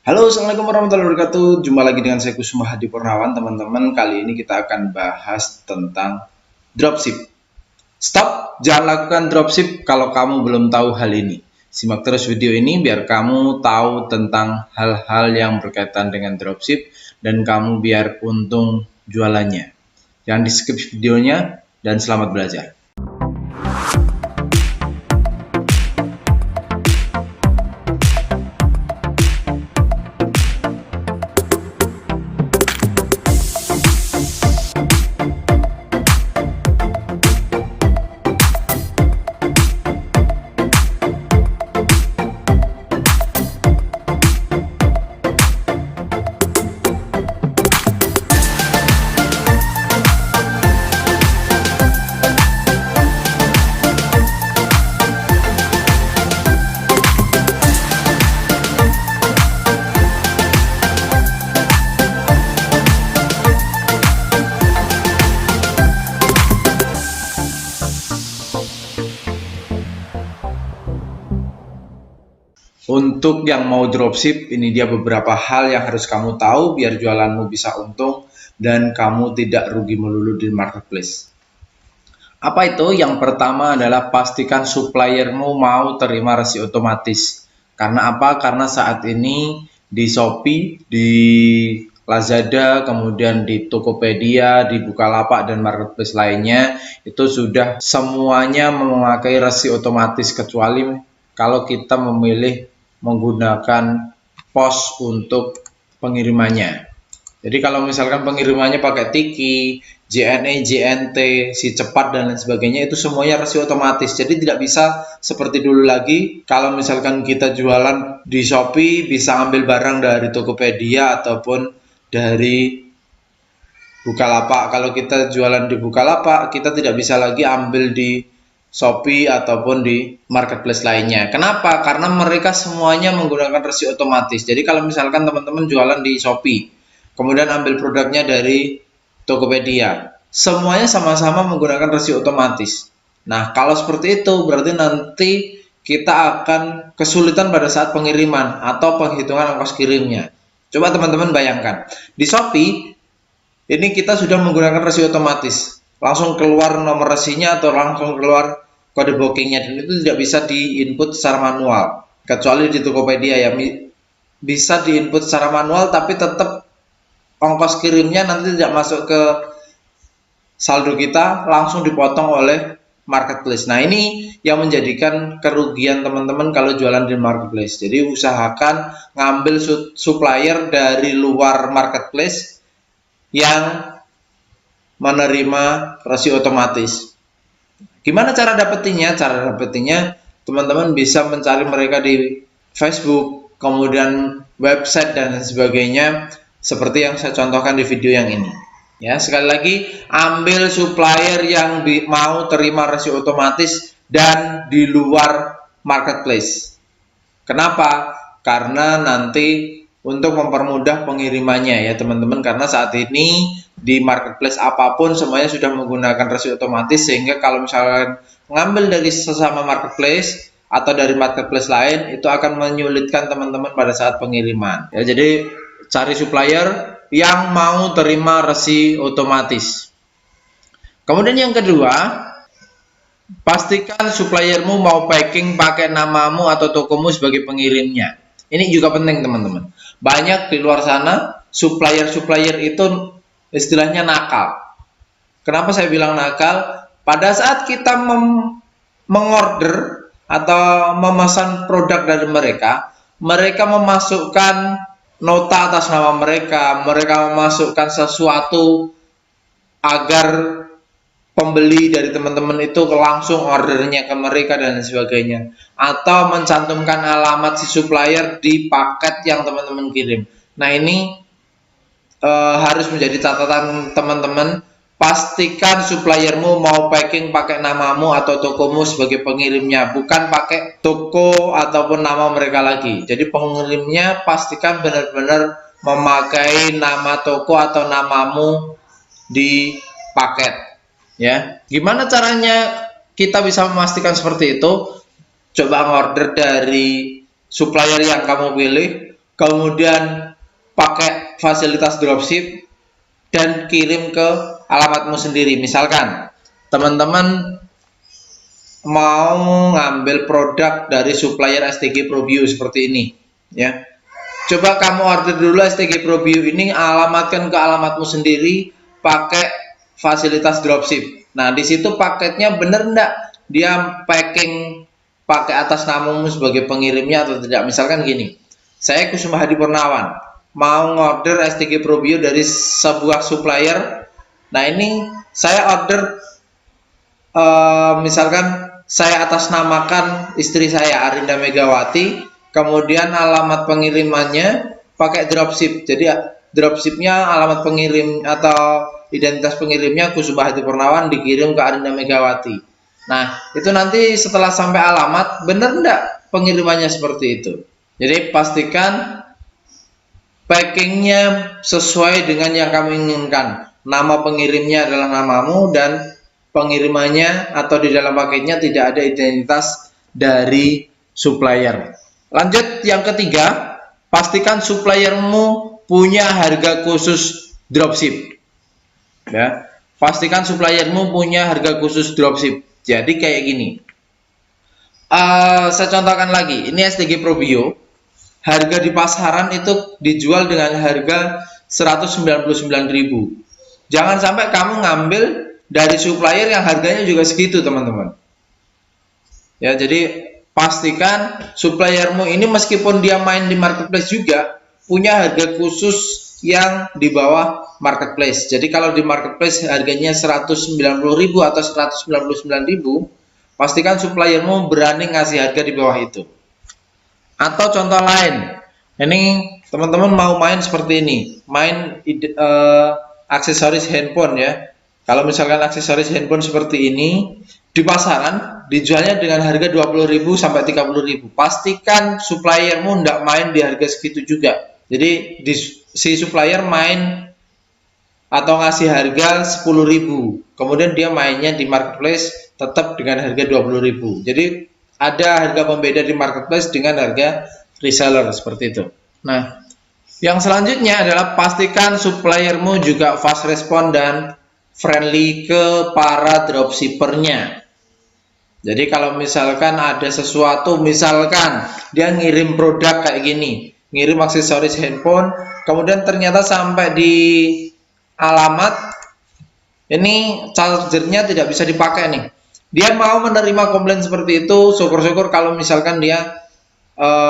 Halo, assalamualaikum warahmatullahi wabarakatuh. Jumpa lagi dengan saya Kusuma Hadi Purnawan, teman-teman. Kali ini kita akan bahas tentang dropship. Stop, jangan lakukan dropship kalau kamu belum tahu hal ini. Simak terus video ini biar kamu tahu tentang hal-hal yang berkaitan dengan dropship dan kamu biar untung jualannya. Jangan di skip videonya dan selamat belajar. Untuk yang mau dropship, ini dia beberapa hal yang harus kamu tahu biar jualanmu bisa untung dan kamu tidak rugi melulu di marketplace. Apa itu? Yang pertama adalah pastikan suppliermu mau terima resi otomatis. Karena apa? Karena saat ini di Shopee, di Lazada, kemudian di Tokopedia, di Bukalapak dan marketplace lainnya itu sudah semuanya memakai resi otomatis kecuali kalau kita memilih menggunakan pos untuk pengirimannya. Jadi kalau misalkan pengirimannya pakai Tiki, JNE, JNT, si cepat dan lain sebagainya itu semuanya resi otomatis. Jadi tidak bisa seperti dulu lagi. Kalau misalkan kita jualan di Shopee bisa ambil barang dari Tokopedia ataupun dari Bukalapak. Kalau kita jualan di Bukalapak, kita tidak bisa lagi ambil di Shopee ataupun di marketplace lainnya. Kenapa? Karena mereka semuanya menggunakan resi otomatis. Jadi kalau misalkan teman-teman jualan di Shopee, kemudian ambil produknya dari Tokopedia, semuanya sama-sama menggunakan resi otomatis. Nah, kalau seperti itu berarti nanti kita akan kesulitan pada saat pengiriman atau penghitungan ongkos kirimnya. Coba teman-teman bayangkan, di Shopee ini kita sudah menggunakan resi otomatis. Langsung keluar nomor resinya atau langsung keluar kode bookingnya, dan itu tidak bisa diinput secara manual kecuali di Tokopedia ya bisa diinput secara manual, tapi tetap ongkos kirimnya nanti tidak masuk ke saldo kita, langsung dipotong oleh marketplace. Nah, ini yang menjadikan kerugian teman-teman kalau jualan di marketplace. Jadi usahakan ngambil supplier dari luar marketplace yang menerima resi otomatis. Gimana cara dapetinnya? Cara dapetinnya teman-teman bisa mencari mereka di Facebook, kemudian website dan sebagainya seperti yang saya contohkan di video yang ini. Ya, sekali lagi ambil supplier yang mau terima resi otomatis dan di luar marketplace. Kenapa? Karena nanti untuk mempermudah pengirimannya ya teman-teman, karena saat ini di marketplace apapun semuanya sudah menggunakan resi otomatis, sehingga kalau misalkan ngambil dari sesama marketplace atau dari marketplace lain itu akan menyulitkan teman-teman pada saat pengiriman ya. Jadi cari supplier yang mau terima resi otomatis. Kemudian yang kedua, pastikan suppliermu mau packing pakai namamu atau tokomu sebagai pengirimnya. Ini juga penting teman-teman. Banyak di luar sana supplier itu istilahnya nakal. Kenapa saya bilang nakal? Pada saat kita mengorder atau memesan produk dari mereka, mereka memasukkan nota atas nama mereka memasukkan sesuatu agar pembeli dari teman-teman itu langsung ordernya ke mereka dan sebagainya, atau mencantumkan alamat si supplier di paket yang teman-teman kirim. Nah, ini harus menjadi catatan teman-teman. Pastikan suppliermu mau packing pakai namamu atau tokomu sebagai pengirimnya, bukan pakai toko ataupun nama mereka lagi. Jadi pengirimnya pastikan benar-benar memakai nama toko atau namamu di paket. Ya, gimana caranya kita bisa memastikan seperti itu? Coba order dari supplier yang kamu pilih, kemudian pakai fasilitas dropship dan kirim ke alamatmu sendiri. Misalkan teman-teman mau ngambil produk dari supplier STG ProBio seperti ini ya. Coba kamu order dulu STG ProBio ini, alamatkan ke alamatmu sendiri pakai fasilitas dropship. Nah, di situ paketnya bener enggak dia packing pakai atas namamu sebagai pengirimnya atau tidak. Misalkan gini, saya Kusuma Hadi Purnawan mau ngorder STG ProBio dari sebuah supplier. Nah, ini saya order misalkan saya atas namakan istri saya Arinda Megawati, kemudian alamat pengirimannya pakai dropship. Jadi dropshipnya alamat pengirim atau identitas pengirimnya Kusuma Hadi Purnawan, dikirim ke Arinda Megawati. Nah, itu nanti setelah sampai alamat, benar enggak pengirimannya seperti itu. Jadi pastikan packingnya sesuai dengan yang kamu inginkan. Nama pengirimnya adalah namamu dan pengirimannya atau di dalam paketnya tidak ada identitas dari supplier. Lanjut yang ketiga, pastikan suppliermu punya harga khusus dropship. Ya, pastikan suppliermu punya harga khusus dropship. Jadi kayak gini. Saya contohkan lagi. Ini STG ProBio. Harga di pasaran itu dijual dengan harga 199.000. Jangan sampai kamu ngambil dari supplier yang harganya juga segitu, teman-teman. Ya, jadi pastikan suppliermu ini meskipun dia main di marketplace juga punya harga khusus yang di bawah marketplace. Jadi kalau di marketplace harganya 190.000 atau 199.000, pastikan suppliermu berani ngasih harga di bawah itu. Atau contoh lain, ini teman-teman mau main seperti ini, main aksesoris handphone ya. Kalau misalkan aksesoris handphone seperti ini di pasaran dijualnya dengan harga 20.000 sampai 30.000. Pastikan suppliermu tidak main di harga segitu juga. Jadi si supplier main atau ngasih harga 10.000, kemudian dia mainnya di marketplace tetap dengan harga 20.000. Jadi ada harga pembeda di marketplace dengan harga reseller seperti itu. Nah, yang selanjutnya adalah pastikan suppliermu juga fast respon dan friendly ke para dropshippernya. Jadi kalau misalkan ada sesuatu, misalkan dia ngirim produk kayak gini, ngirim aksesoris handphone, kemudian ternyata sampai di alamat ini chargernya tidak bisa dipakai nih. Dia mau menerima komplain seperti itu, syukur-syukur kalau misalkan dia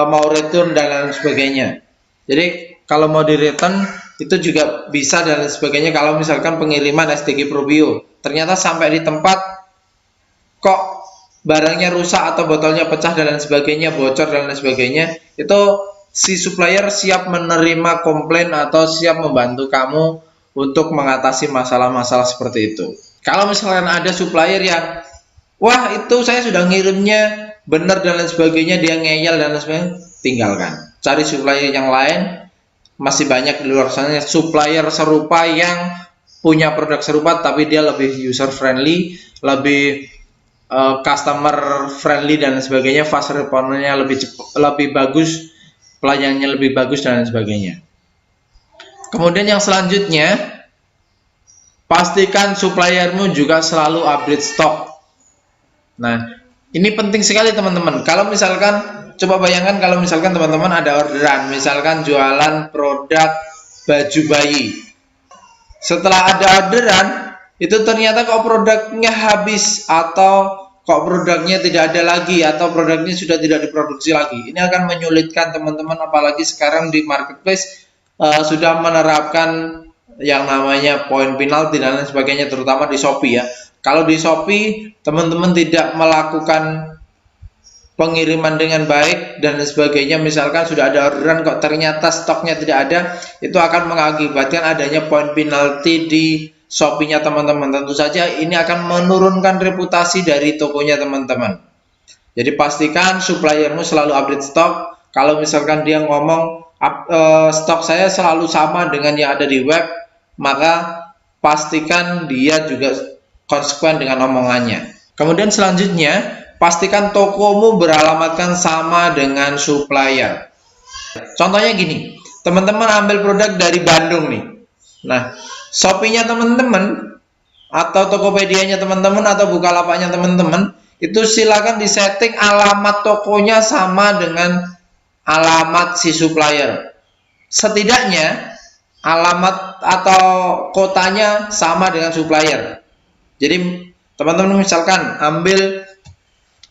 mau return dan lain sebagainya. Jadi kalau mau di return itu juga bisa dan lain sebagainya. Kalau misalkan pengiriman STG ProBio ternyata sampai di tempat kok barangnya rusak atau botolnya pecah dan lain sebagainya, bocor dan lain sebagainya, itu si supplier siap menerima komplain atau siap membantu kamu untuk mengatasi masalah-masalah seperti itu. Kalau misalkan ada supplier yang wah itu saya sudah ngirimnya benar dan lain sebagainya, dia ngeyel dan lain sebagainya, tinggalkan. Cari supplier yang lain, masih banyak di luar sana supplier serupa yang punya produk serupa tapi dia lebih user friendly, lebih customer friendly dan lain sebagainya, fast responnya lebih cepat, lebih bagus, pelayanannya lebih bagus dan lain sebagainya. Kemudian yang selanjutnya, pastikan suppliermu juga selalu update stok. Nah, ini penting sekali teman-teman. Kalau misalkan, coba bayangkan kalau misalkan teman-teman ada orderan, misalkan jualan produk baju bayi. Setelah ada orderan, itu ternyata kok produknya habis atau kok produknya tidak ada lagi atau produknya sudah tidak diproduksi lagi. Ini akan menyulitkan teman-teman, apalagi sekarang di marketplace sudah menerapkan yang namanya poin penalti dan lain sebagainya, terutama di Shopee ya. Kalau di Shopee teman-teman tidak melakukan pengiriman dengan baik dan sebagainya, misalkan sudah ada orderan kok ternyata stoknya tidak ada, itu akan mengakibatkan adanya poin penalti di Shopee-nya teman-teman. Tentu saja ini akan menurunkan reputasi dari tokonya teman-teman. Jadi pastikan suppliermu selalu update stok. Kalau misalkan dia ngomong stok saya selalu sama dengan yang ada di web, maka pastikan dia juga konsekuen dengan omongannya. Kemudian selanjutnya, pastikan tokomu beralamatkan sama dengan supplier. Contohnya gini, teman-teman ambil produk dari Bandung nih. Nah, Shopee-nya teman-teman atau Tokopedia-nya teman-teman atau Bukalapaknya teman-teman itu silakan disetting alamat tokonya sama dengan alamat si supplier. Setidaknya alamat atau kotanya sama dengan supplier. Jadi teman-teman misalkan ambil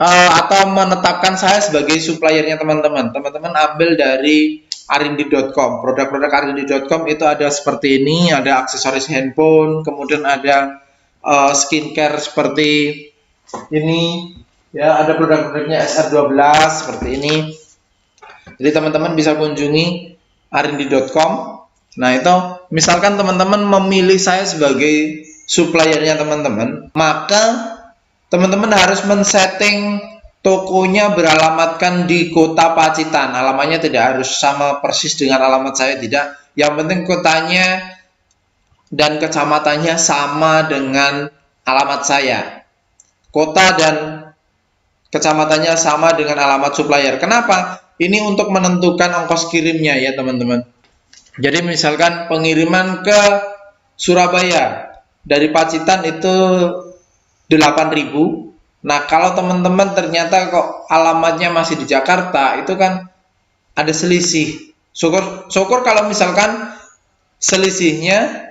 atau menetapkan saya sebagai suppliernya teman-teman. Teman-teman ambil dari arindi.com. Produk-produk arindi.com itu ada seperti ini, ada aksesoris handphone, kemudian ada skincare seperti ini, ya ada produk-produknya SR12 seperti ini. Jadi teman-teman bisa kunjungi arindi.com. Nah itu misalkan teman-teman memilih saya sebagai suppliernya teman-teman, maka teman-teman harus men-setting tokonya beralamatkan di kota Pacitan. Alamatnya tidak harus sama persis dengan alamat saya, tidak. Yang penting kotanya dan kecamatannya sama dengan alamat saya. Kota dan kecamatannya sama dengan alamat supplier. Kenapa? Ini untuk menentukan ongkos kirimnya ya teman-teman. Jadi misalkan pengiriman ke Surabaya dari Pacitan itu 8.000. Nah, kalau teman-teman ternyata kok alamatnya masih di Jakarta, itu kan ada selisih. Syukur kalau misalkan selisihnya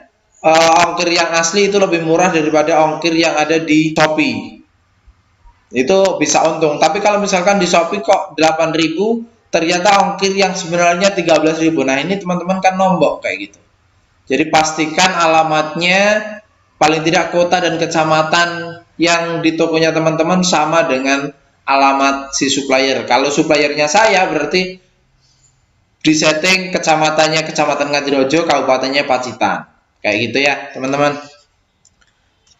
ongkir yang asli itu lebih murah daripada ongkir yang ada di Shopee. Itu bisa untung. Tapi kalau misalkan di Shopee kok 8.000, ternyata ongkir yang sebenarnya 13.000. Nah, ini teman-teman kan nombok kayak gitu. Jadi pastikan alamatnya paling tidak kota dan kecamatan yang di tokonya teman-teman sama dengan alamat si supplier. Kalau suppliernya saya berarti disetting kecamatannya Kecamatan Ngadirojo, kabupatennya Pacitan. Kayak gitu ya teman-teman.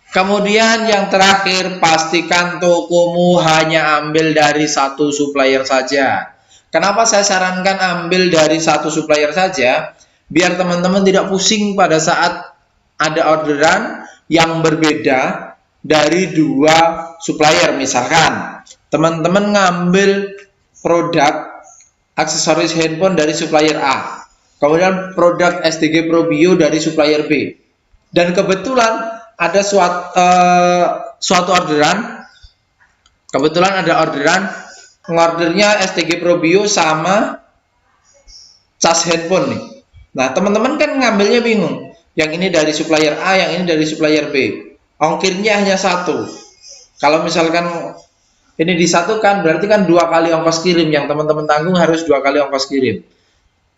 Kemudian yang terakhir, pastikan tokomu hanya ambil dari satu supplier saja. Kenapa saya sarankan ambil dari satu supplier saja? Biar teman-teman tidak pusing pada saat ada orderan yang berbeda dari dua supplier. Misalkan teman-teman ngambil produk aksesoris handphone dari supplier A, kemudian produk STG Probio dari supplier B, dan kebetulan ada suatu orderan, ngordernya STG Probio sama cas handphone nih. Nah teman-teman kan ngambilnya bingung, yang ini dari supplier A, yang ini dari supplier B, ongkirnya hanya satu. Kalau misalkan ini disatukan berarti kan 2 kali ongkos kirim, yang teman-teman tanggung harus 2 kali ongkos kirim.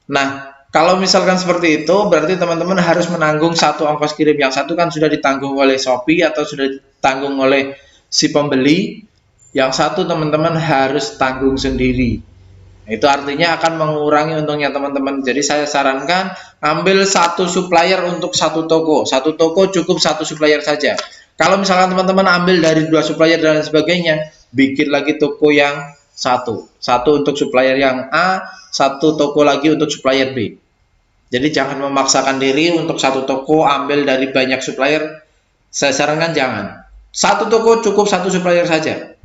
Nah kalau misalkan seperti itu berarti teman-teman harus menanggung satu ongkos kirim. Yang satu kan sudah ditanggung oleh Shopee atau sudah ditanggung oleh si pembeli, yang satu teman-teman harus tanggung sendiri. Itu artinya akan mengurangi untungnya teman-teman. Jadi saya sarankan ambil satu supplier untuk satu toko. Satu toko cukup satu supplier saja. Kalau misalkan teman-teman ambil dari 2 supplier dan sebagainya, bikin lagi toko yang satu untuk supplier yang A, satu toko lagi untuk supplier B. Jadi jangan memaksakan diri untuk satu toko ambil dari banyak supplier. Saya sarankan jangan. Satu toko cukup satu supplier saja.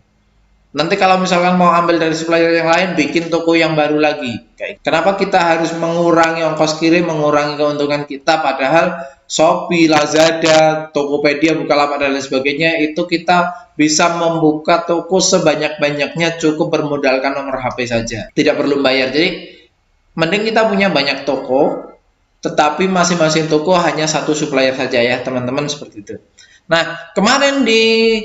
Nanti kalau misalkan mau ambil dari supplier yang lain, bikin toko yang baru lagi. Kenapa kita harus mengurangi ongkos kirim, mengurangi keuntungan kita, padahal Shopee, Lazada, Tokopedia, Bukalapak dan lain sebagainya itu kita bisa membuka toko sebanyak-banyaknya, cukup bermodalkan nomor HP saja, tidak perlu bayar. Jadi mending kita punya banyak toko, tetapi masing-masing toko hanya satu supplier saja ya teman-teman, seperti itu. Nah kemarin di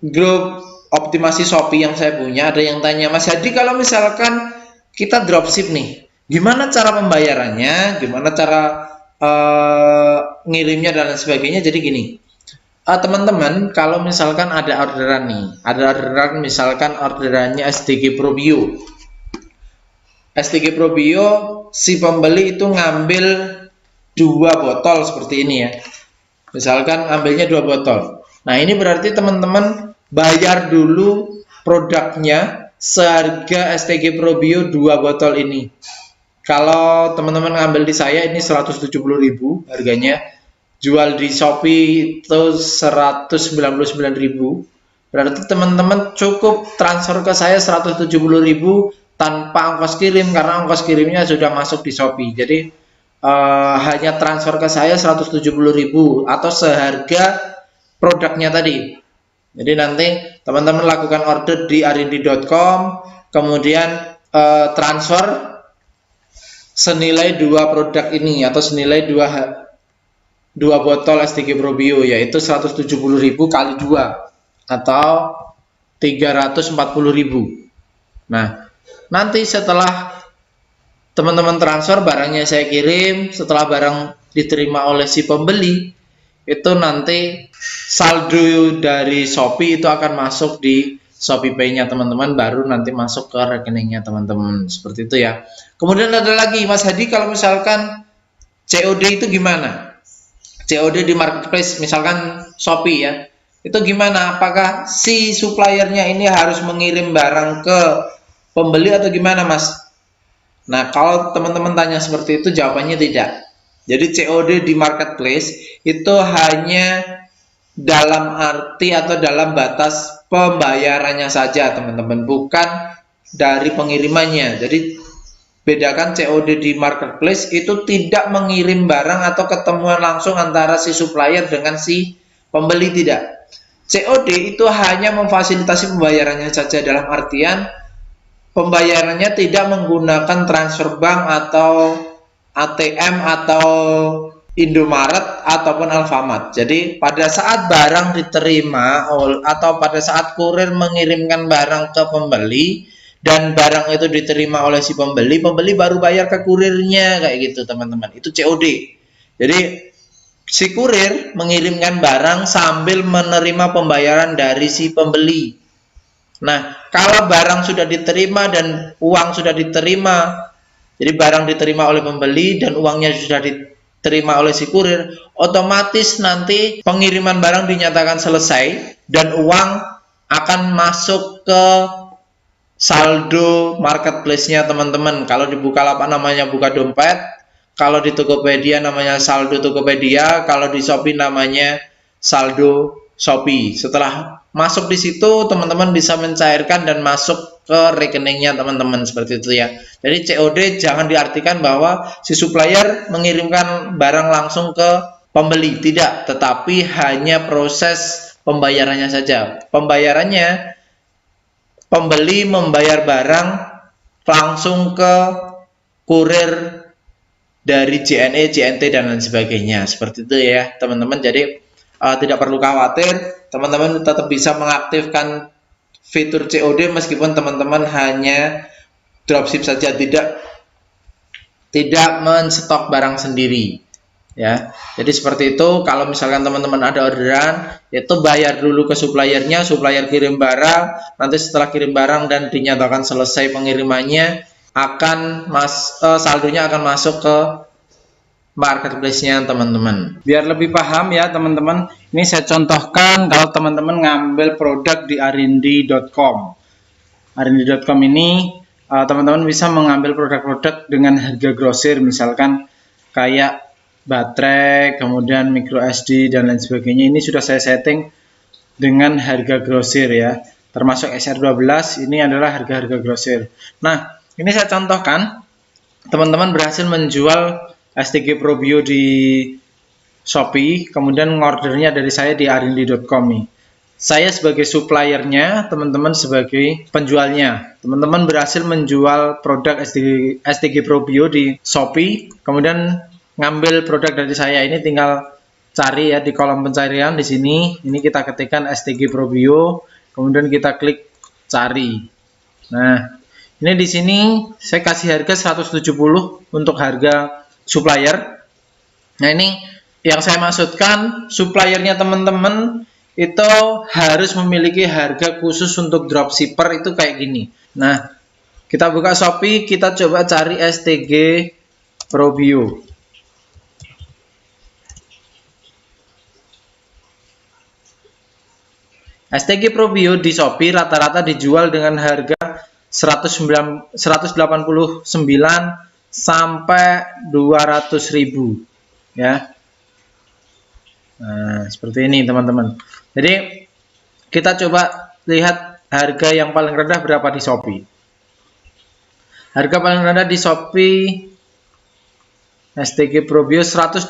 grup optimasi Shopee yang saya punya ada yang tanya, Mas Hadi kalau misalkan kita dropship nih, gimana cara pembayarannya, gimana cara ngirimnya dan lain sebagainya. Jadi gini teman-teman, kalau misalkan ada orderan nih, misalkan orderannya STG Probio. STG Probio si pembeli itu ngambil 2 botol seperti ini ya, misalkan ambilnya 2 botol. Nah ini berarti teman-teman bayar dulu produknya seharga STG Probio 2 botol ini. Kalau teman-teman ngambil di saya ini 170.000 harganya, jual di Shopee itu 199.000. Berarti teman-teman cukup transfer ke saya 170.000 tanpa ongkos kirim karena ongkos kirimnya sudah masuk di Shopee. Jadi hanya transfer ke saya 170.000 atau seharga produknya tadi. Jadi nanti teman-teman lakukan order di arindi.com, kemudian transfer senilai 2 produk ini atau senilai 2 botol STG Probio, yaitu 170.000 kali 2 atau 340.000. Nah, nanti setelah teman-teman transfer, barangnya saya kirim, setelah barang diterima oleh si pembeli, itu nanti saldo dari Shopee itu akan masuk di Shopee Pay-nya teman-teman, baru nanti masuk ke rekeningnya teman-teman, seperti itu ya. Kemudian ada lagi, Mas Hadi, kalau misalkan COD itu gimana? COD di marketplace, misalkan Shopee ya, itu gimana? Apakah si suppliernya ini harus mengirim barang ke pembeli atau gimana, Mas? Nah, kalau teman-teman tanya seperti itu, jawabannya tidak. Jadi COD di marketplace itu hanya dalam arti atau dalam batas pembayarannya saja, teman-teman, bukan dari pengirimannya. Jadi bedakan COD di marketplace itu tidak mengirim barang atau ketemuan langsung antara si supplier dengan si pembeli, tidak. COD itu hanya memfasilitasi pembayarannya saja, dalam artian pembayarannya tidak menggunakan transfer bank atau ATM atau Indomaret ataupun Alfamart. Jadi pada saat barang diterima atau pada saat kurir mengirimkan barang ke pembeli dan barang itu diterima oleh si pembeli, pembeli baru bayar ke kurirnya, kayak gitu teman-teman. Itu COD. Jadi si kurir mengirimkan barang sambil menerima pembayaran dari si pembeli. Nah, kalau barang sudah diterima dan uang sudah diterima, jadi barang diterima oleh pembeli dan uangnya sudah diterima oleh si kurir, otomatis nanti pengiriman barang dinyatakan selesai dan uang akan masuk ke saldo marketplace-nya teman-teman. Kalau di Bukalapak namanya buka dompet, kalau di Tokopedia namanya saldo Tokopedia, kalau di Shopee namanya saldo Shopee. Setelah masuk di situ, teman-teman bisa mencairkan dan masuk ke rekeningnya teman-teman, seperti itu ya. Jadi COD jangan diartikan bahwa si supplier mengirimkan barang langsung ke pembeli, tidak, tetapi hanya proses pembayarannya saja. Pembayarannya, pembeli membayar barang langsung ke kurir dari JNE, JNT dan lain sebagainya, seperti itu ya teman-teman. Jadi tidak perlu khawatir, teman-teman tetap bisa mengaktifkan fitur COD meskipun teman-teman hanya dropship saja, tidak menstok barang sendiri ya. Jadi seperti itu. Kalau misalkan teman-teman ada orderan, itu bayar dulu ke suppliernya, supplier kirim barang, nanti setelah kirim barang dan dinyatakan selesai pengirimannya, akan saldonya akan masuk ke marketplace-nya teman-teman. Biar lebih paham ya teman-teman, ini saya contohkan kalau teman-teman ngambil produk di arindi.com. Arindi.com ini teman-teman bisa mengambil produk-produk dengan harga grosir, misalkan kayak baterai, kemudian micro SD dan lain sebagainya. Ini sudah saya setting dengan harga grosir ya, termasuk SR12 ini adalah harga-harga grosir. Nah, ini saya contohkan teman-teman berhasil menjual STG Probio di Shopee, kemudian ngordernya dari saya di arindi.com nih. Saya sebagai suppliernya, teman-teman sebagai penjualnya. Teman-teman berhasil menjual produk STG Probio di Shopee, kemudian ngambil produk dari saya. Ini tinggal cari ya di kolom pencarian di sini. Ini kita ketikkan STG Probio, kemudian kita klik cari. Nah, ini di sini saya kasih harga 170 untuk harga supplier. Nah, ini yang saya maksudkan, suppliernya teman-teman itu harus memiliki harga khusus untuk dropshipper itu kayak gini. Nah, kita buka Shopee, kita coba cari STG Probio. STG Probio di Shopee rata-rata dijual dengan harga 189 sampai 200.000 ya. Nah, seperti ini teman-teman. Jadi kita coba lihat harga yang paling rendah berapa di Shopee. Harga paling rendah di Shopee STG Probio 185.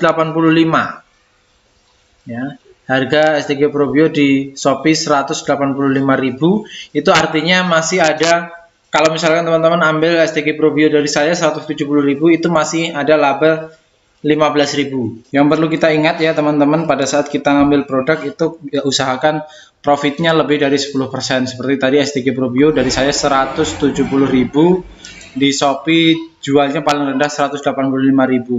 Ya. Harga STG Probio di Shopee 185.000. Itu artinya masih ada, kalau misalkan teman-teman ambil STG Probio dari saya 170.000, itu masih ada laba 15.000. Yang perlu kita ingat ya teman-teman, pada saat kita ngambil produk itu ya, usahakan profitnya lebih dari 10%. Seperti tadi STG Probio dari saya 170.000, di Shopee jualnya paling rendah 185.000.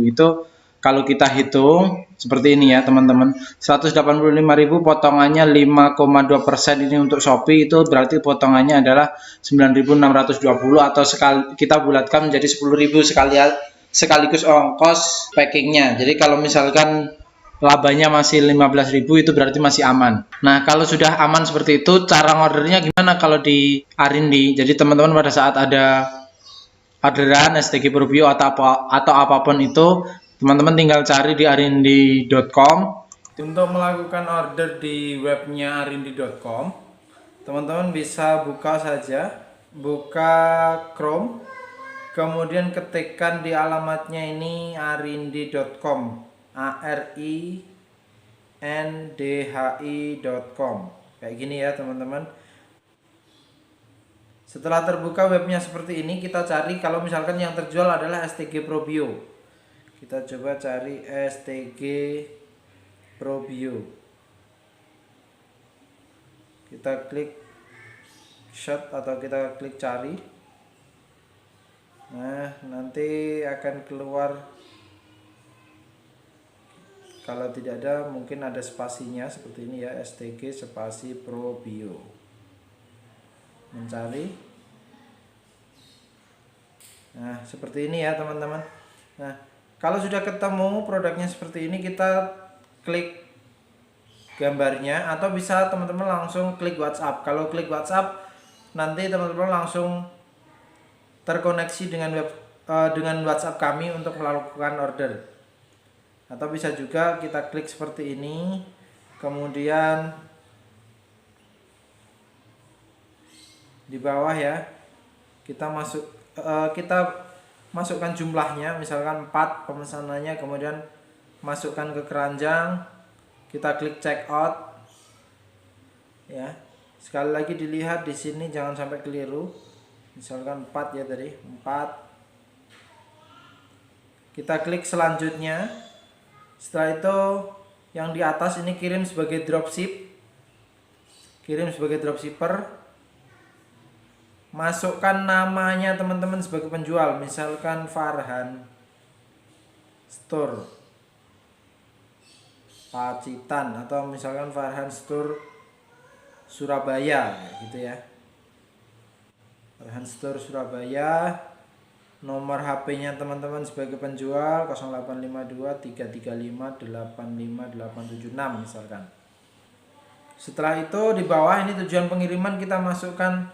Itu kalau kita hitung seperti ini ya teman-teman, 185.000 potongannya 5,2% ini untuk Shopee, itu berarti potongannya adalah 9.620, atau kita bulatkan menjadi 10.000 sekaligus ongkos packingnya. Jadi kalau misalkan labanya masih 15.000, itu berarti masih aman. Nah, kalau sudah aman seperti itu, cara ordernya gimana kalau di Arindi? Jadi teman-teman pada saat ada orderan STG Probio atau apapun itu, teman-teman tinggal cari di arindi.com. Untuk melakukan order di webnya arindi.com, teman-teman bisa buka saja, buka Chrome, kemudian ketikkan di alamatnya ini arindi.com, arindhi.com, kayak gini ya teman-teman. Setelah terbuka webnya seperti ini, kita cari, kalau misalkan yang terjual adalah STG Probio, kita coba cari STG Probio, kita klik search atau kita klik cari. Nah, nanti akan keluar, kalau tidak ada mungkin ada spasinya seperti ini ya, STG spasi Probio. Mencari. Nah, seperti ini ya teman-teman. Nah, kalau sudah ketemu produknya seperti ini, kita klik gambarnya, atau bisa teman-teman langsung klik WhatsApp. Kalau klik WhatsApp, nanti teman-teman langsung terkoneksi dengan WhatsApp kami untuk melakukan order. Atau bisa juga kita klik seperti ini, kemudian di bawah ya, kita masukkan jumlahnya, misalkan 4 pemesanannya, kemudian masukkan ke keranjang, kita klik check out ya. Sekali lagi dilihat di sini, jangan sampai keliru, misalkan 4 ya tadi, 4. Kita klik selanjutnya. Setelah itu yang di atas ini kirim sebagai dropship, kirim sebagai dropshipper. Masukkan namanya teman-teman sebagai penjual, misalkan Farhan Store Pacitan, atau misalkan Farhan Store Surabaya gitu ya. Farhan Store Surabaya. Nomor HP-nya teman-teman sebagai penjual 0852 335 85876 misalkan. Setelah itu di bawah ini tujuan pengiriman, kita masukkan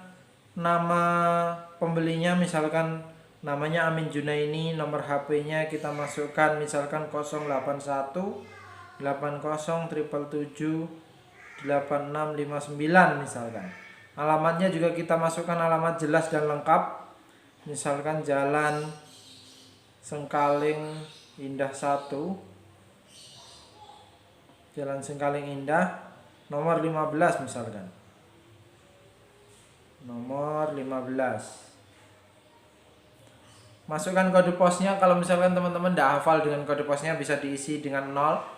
nama pembelinya, misalkan namanya Amin Junaini. Nomor HP-nya kita masukkan misalkan 081 80 777 8659 misalkan. Alamatnya juga kita masukkan alamat jelas dan lengkap, misalkan Jalan Sengkaling Indah 1, Jalan Sengkaling Indah nomor 15 misalkan, nomor 15. Masukkan kode posnya, kalau misalkan teman-teman tidak hafal dengan kode posnya bisa diisi dengan 0.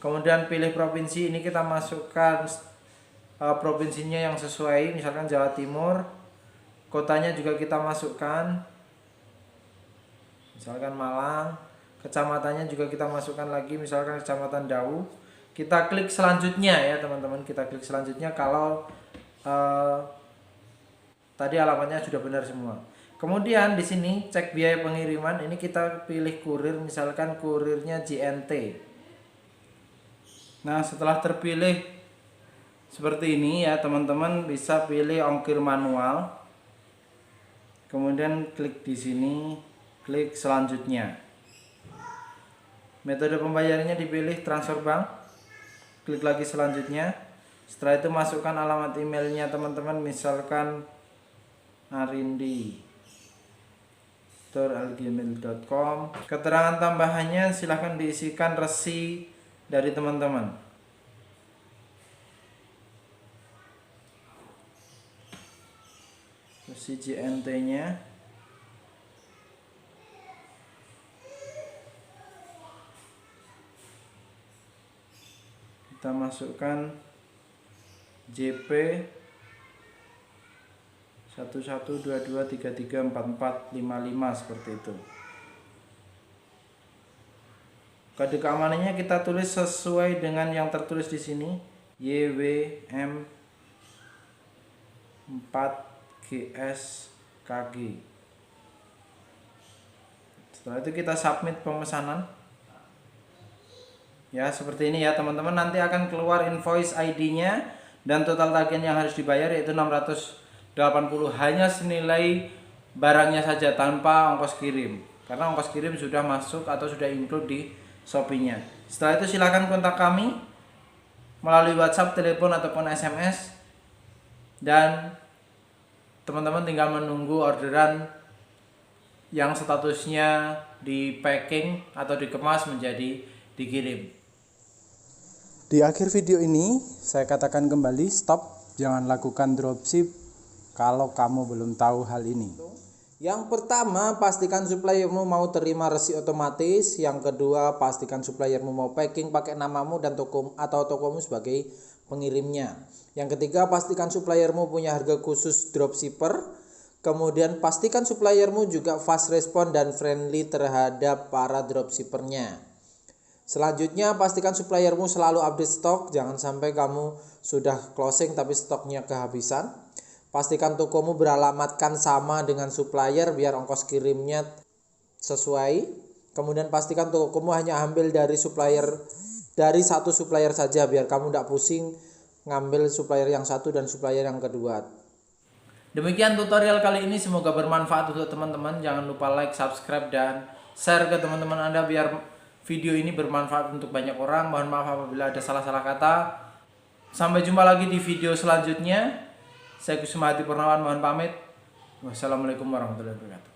Kemudian pilih provinsi, ini kita masukkan provinsinya yang sesuai, misalkan Jawa Timur. Kotanya juga kita masukkan, misalkan Malang. Kecamatannya juga kita masukkan lagi, misalkan Kecamatan Dawu. Kita klik selanjutnya ya teman-teman, kita klik selanjutnya kalau tadi alamatnya sudah benar semua. Kemudian di sini cek biaya pengiriman, ini kita pilih kurir, misalkan kurirnya JNT. Nah, setelah terpilih seperti ini ya teman-teman, bisa pilih ongkir manual. Kemudian klik di sini, klik selanjutnya. Metode pembayarannya dipilih transfer bank. Klik lagi selanjutnya. Setelah itu masukkan alamat emailnya teman-teman, misalkan Arindi. store@gmail.com. Keterangan tambahannya silahkan diisikan resi dari teman-teman. Resi JNT-nya. Kita masukkan JP 1122334455 seperti itu. Kode keamanannya kita tulis sesuai dengan yang tertulis di sini, YWM 4GSKG. Setelah itu kita submit pemesanan. Ya, seperti ini ya teman-teman. Nanti akan keluar invoice ID-nya dan total tagihan yang harus dibayar yaitu 680, hanya senilai barangnya saja tanpa ongkos kirim. Karena ongkos kirim sudah masuk atau sudah include di Shopee-nya. Setelah itu silakan kontak kami melalui WhatsApp, telepon ataupun SMS, dan teman-teman tinggal menunggu orderan yang statusnya di packing atau dikemas menjadi dikirim. Di akhir video ini saya katakan kembali, stop, jangan lakukan dropship kalau kamu belum tahu hal ini. Yang pertama, pastikan suppliermu mau terima resi otomatis. Yang kedua, pastikan suppliermu mau packing pakai namamu dan tokomu sebagai pengirimnya. Yang ketiga, pastikan suppliermu punya harga khusus dropshipper. Kemudian pastikan suppliermu juga fast respon dan friendly terhadap para dropshippernya. Selanjutnya, pastikan suppliermu selalu update stok. Jangan sampai kamu sudah closing tapi stoknya kehabisan. Pastikan tokomu beralamatkan sama dengan supplier biar ongkos kirimnya sesuai. Kemudian pastikan tokomu hanya ambil dari satu supplier saja biar kamu tidak pusing ngambil supplier yang satu dan supplier yang kedua. Demikian tutorial kali ini, semoga bermanfaat untuk teman-teman. Jangan lupa like, subscribe, dan share ke teman-teman Anda biar video ini bermanfaat untuk banyak orang. Mohon maaf apabila ada salah-salah kata. Sampai jumpa lagi di video selanjutnya. Saya Kusuma Hadi Purnawan mohon pamit. Wassalamualaikum warahmatullahi wabarakatuh.